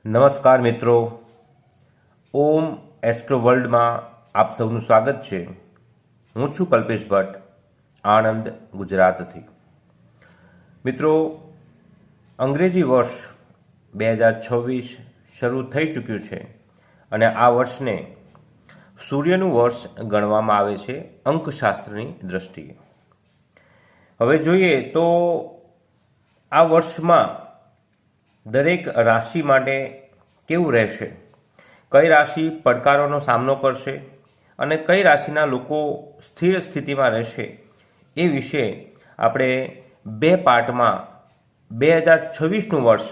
નમસ્કાર મિત્રો, ઓમ એસ્ટ્રો વર્લ્ડમાં આપ સૌનું સ્વાગત છે. હું છું કલ્પેશ ભટ્ટ, આણંદ, ગુજરાતથી. મિત્રો, અંગ્રેજી વર્ષ 2026 શરૂ થઈ ચૂક્યું છે અને આ વર્ષને સૂર્યનું વર્ષ ગણવામાં આવે છે અંકશાસ્ત્રની દ્રષ્ટિએ. હવે જોઈએ તો આ વર્ષમાં દરેક રાશિ માટે કેવું રહેશે, કઈ રાશિ પડકારોનો સામનો કરશે અને કઈ રાશિના લોકો સ્થિર સ્થિતિમાં રહેશે, એ વિશે આપણે બે પાર્ટમાં 2026નું વર્ષ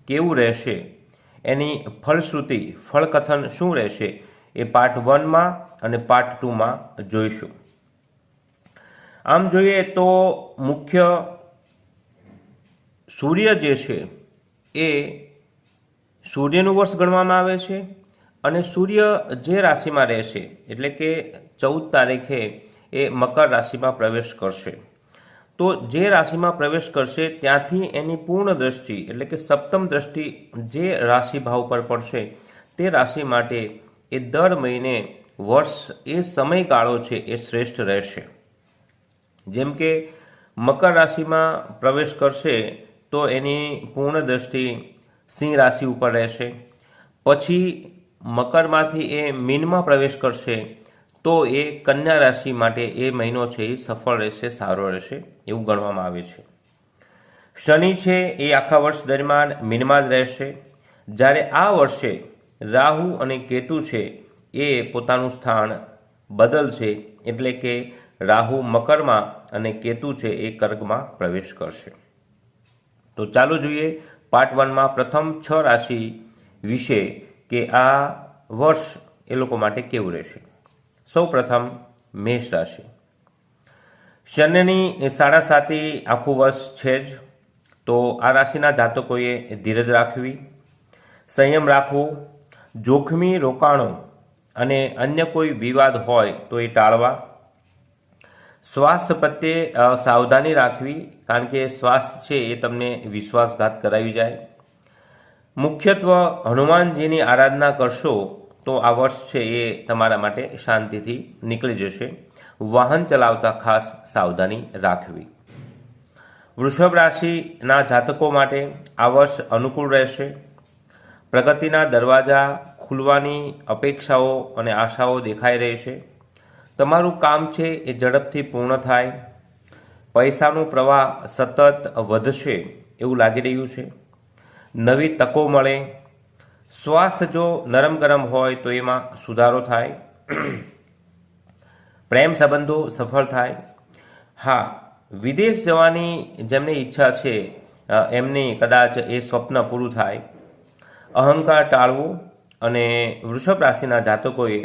કેવું રહેશે, એની ફલશ્રુતિ ફળકથન શું રહેશે, એ પાર્ટ 1માં અને પાર્ટ 2માં જોઈશું. આમ જોઈએ તો મુખ્ય સૂર્ય જે છે એ સૂર્યનું વર્ષ ગણવામાં આવે છે અને સૂર્ય જે રાશિમાં રહેશે એટલે કે 14 તારીખે એ મકર રાશિમાં પ્રવેશ કરશે. તો જે રાશિમાં પ્રવેશ કરશે ત્યાંથી એની પૂર્ણ દ્રષ્ટિ એટલે કે સપ્તમ દ્રષ્ટિ જે રાશિ ભાવ પર પડશે તે રાશિ માટે એ દર મહિને વર્ષ એ સમયગાળો છે એ શ્રેષ્ઠ રહેશે. જેમ કે મકર રાશિમાં પ્રવેશ કરશે તો એની પૂર્ણ દ્રષ્ટિ સિંહ રાશિ ઉપર રહેશે. પછી મકરમાંથી એ મીનમાં પ્રવેશ કરશે તો એ કન્યા રાશિ માટે એ મહિનો છે એ સફળ રહેશે, સારો રહેશે એવું ગણવામાં આવે છે. શનિ છે એ આખા વર્ષ દરમિયાન મીનમાં જ રહેશે, જ્યારે આ વર્ષે રાહુ અને કેતુ છે એ પોતાનું સ્થાન બદલશે એટલે કે રાહુ મકરમાં અને કેતુ છે એ કર્કમાં પ્રવેશ કરશે. તો ચાલો જોઈએ પાર્ટ 1માં પ્રથમ 6 રાશિ વિશે કે આ વર્ષ એ લોકો માટે કેવું રહેશે. સૌ પ્રથમ મેષ રાશિ. શનિની 7.5 આખું વર્ષ છે જ, તો આ રાશિના જાતકોએ ધીરજ રાખવી, સંયમ રાખવો, જોખમી રોકાણો અને અન્ય કોઈ વિવાદ હોય તો એ ટાળવા, સ્વાસ્થ્ય પ્રત્યે સાવધાની રાખવી કારણ કે સ્વાસ્થ્ય છે એ તમને વિશ્વાસઘાત કરાવી જાય. મુખ્યત્વે હનુમાનજીની આરાધના કરશો તો આ વર્ષ છે એ તમારા માટે શાંતિથી નીકળી જશે. વાહન ચલાવતા ખાસ સાવધાની રાખવી. વૃષભ રાશિના જાતકો માટે આ વર્ષ અનુકૂળ રહેશે. પ્રગતિના દરવાજા ખુલવાની અપેક્ષાઓ અને આશાઓ દેખાઈ રહી છે. તમારું કામ છે એ ઝડપથી પૂર્ણ થાય. પૈસાનો પ્રવાહ સતત વધશે એવું લાગી રહ્યું છે. નવી તકો મળે. સ્વાસ્થ્ય જો નરમ ગરમ હોય તો એમાં સુધારો થાય. પ્રેમ સંબંધો સફળ થાય. હા, વિદેશ જવાની જેમની ઈચ્છા છે એમની કદાચ એ સ્વપ્ન પૂરું થાય. અહંકાર ટાળવો અને વૃષભ રાશિના જાતકોએ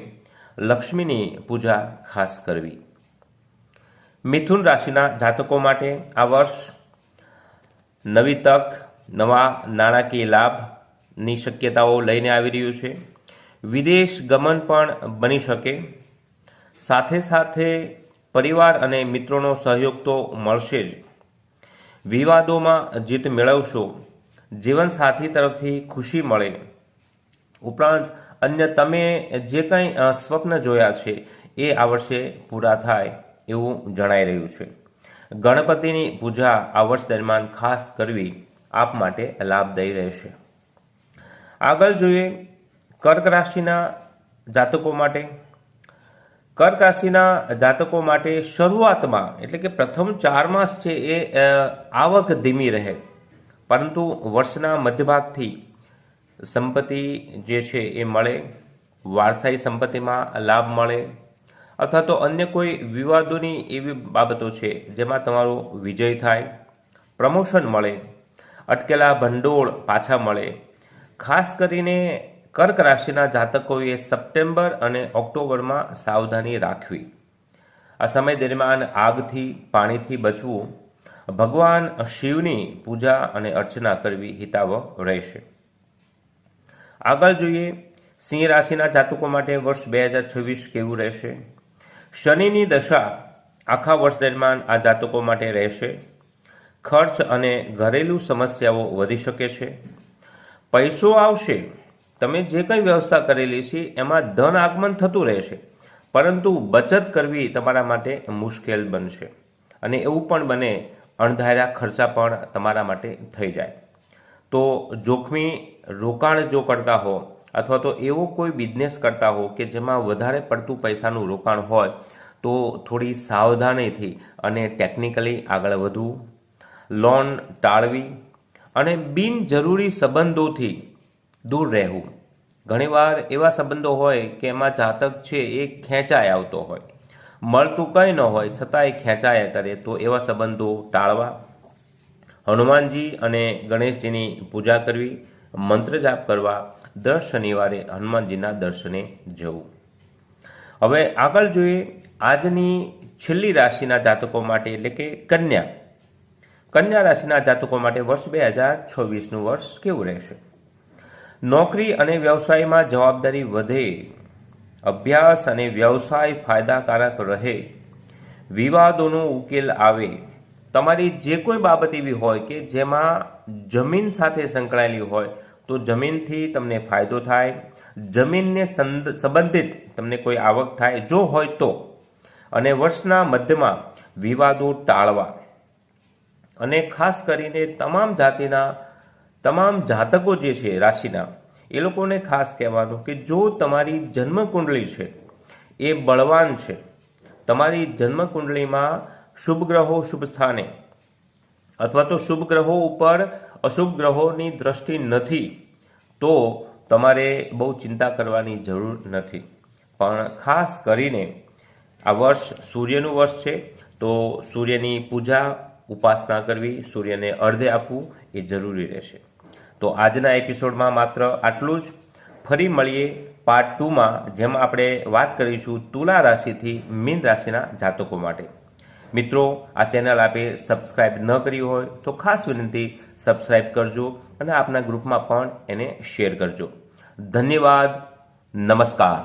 લક્ષ્મીની પૂજા ખાસ કરવી. મિથુન રાશિના જાતકો માટે આ વર્ષ નવી તક, નવા નાણાકીય લાભની શક્યતાઓ લઈને આવી રહ્યું છે. વિદેશ ગમન પણ બની શકે. સાથે સાથે પરિવાર અને મિત્રોનો સહયોગ તો મળશે જ. વિવાદોમાં જીત મેળવશો. જીવનસાથી તરફથી ખુશી મળે. ઉપરાંત અન્ય તમે જે કંઈ સ્વપ્ન જોયા છે એ આ વર્ષે પૂરા થાય એવું જણાઈ રહ્યું છે. ગણપતિની પૂજા આ વર્ષ દરમિયાન ખાસ કરવી આપ માટે લાભદાયી રહેશે. આગળ જોઈએ કર્ક રાશિના જાતકો માટે. કર્ક રાશિના જાતકો માટે શરૂઆતમાં એટલે કે પ્રથમ 4 માસ છે એ આવક ધીમી રહે, પરંતુ વર્ષના મધ્યભાગથી સંપત્તિ જે છે એ મળે. વારસાઈ સંપત્તિમાં લાભ મળે અથવા તો અન્ય કોઈ વિવાદોની એવી બાબતો છે જેમાં તમારો વિજય થાય. પ્રમોશન મળે. અટકેલા ભંડોળ પાછા મળે. ખાસ કરીને કર્ક રાશિના જાતકોએ સપ્ટેમ્બર અને ઓક્ટોબરમાં સાવધાની રાખવી. આ સમય દરમિયાન આગથી, પાણીથી બચવું. ભગવાન શિવની પૂજા અને અર્ચના કરવી હિતાવહ રહેશે. આગળ જોઈએ સિંહ રાશિના જાતકો માટે વર્ષ 2026 કેવું રહેશે. શનિની દશા આખા વર્ષ દરમિયાન આ જાતકો માટે રહેશે. ખર્ચ અને ઘરેલું સમસ્યાઓ વધી શકે છે. પૈસો આવશે, તમે જે કંઈ વ્યવસ્થા કરેલી છે એમાં ધન આગમન થતું રહેશે, પરંતુ બચત કરવી તમારા માટે મુશ્કેલ બનશે અને એવું પણ બને અણધાર્યા ખર્ચા પણ તમારા માટે થઈ જાય. તો જોખમી રોકાણ જો કરતા હો અથવા તો એવો કોઈ બિઝનેસ કરતા હો કે જેમાં વધારે પડતું પૈસાનું રોકાણ હોય તો થોડી સાવધાનીથી અને ટેકનિકલી આગળ વધવું, લોન ટાળવી અને બિનજરૂરી સંબંધોથી દૂર રહેવું. ઘણીવાર એવા સંબંધો હોય કે એમાં જાતક છે એ ખેંચાઈ આવતો હોય, મળતું કંઈ ન હોય છતાંય ખેંચાયા કરે, તો એવા સંબંધો ટાળવા. હનુમાનજી અને ગણેશજીની પૂજા કરવી, મંત્ર જાપ કરવા, દર શનિવારે હનુમાનજીના દર્શને જવું. હવે આગળ જોઈએ આજની છેલ્લી રાશિના જાતકો માટે, એટલે કે કન્યા રાશિના જાતકો માટે વર્ષ 2026નું વર્ષ કેવું રહેશે? નોકરી અને વ્યવસાયમાં જવાબદારી વધે, અભ્યાસ અને વ્યવસાય ફાયદાકારક રહે, વિવાદોનો ઉકેલ આવે. તમારી જે કોઈ બાબત એવી હોય કે જેમાં જમીન સાથે સંકળાયેલી હોય તો જમીનથી તમને ફાયદો થાય, જમીનને સંબંધિત તમને કોઈ આવક થાય જો હોય તો. અને વર્ષના મધ્યમાં વિવાદો ટાળવા. અને ખાસ કરીને તમામ જાતકો જે છે રાશિના, એ લોકોને ખાસ કહેવાનું કે જો તમારી જન્મકુંડળી છે એ બળવાન છે, તમારી જન્મકુંડળીમાં શુભ ગ્રહો શુભ સ્થાને અથવા તો શુભ ગ્રહો ઉપર અશુભ ગ્રહોની દ્રષ્ટિ નથી, તો તમારે બહુ ચિંતા કરવાની જરૂર નથી. પણ ખાસ કરીને આ વર્ષ સૂર્યનું વર્ષ છે, તો સૂર્યની પૂજા ઉપાસના કરવી, સૂર્યને અર્ધ્ય આપવું એ જરૂરી રહેશે. તો આજના એપિસોડમાં માત્ર આટલું જ. ફરી મળીએ પાર્ટ 2માં, જેમાં આપણે વાત કરીશું તુલા રાશિથી મીન રાશિના જાતકો માટે. મિત્રો, આ ચેનલ આપે સબસ્ક્રાઇબ ન કરી હોય તો ખાસ વિનંતી સબસ્ક્રાઇબ કરજો અને આપના ગ્રુપમાં પણ એને શેર કરજો. ધન્યવાદ. નમસ્કાર.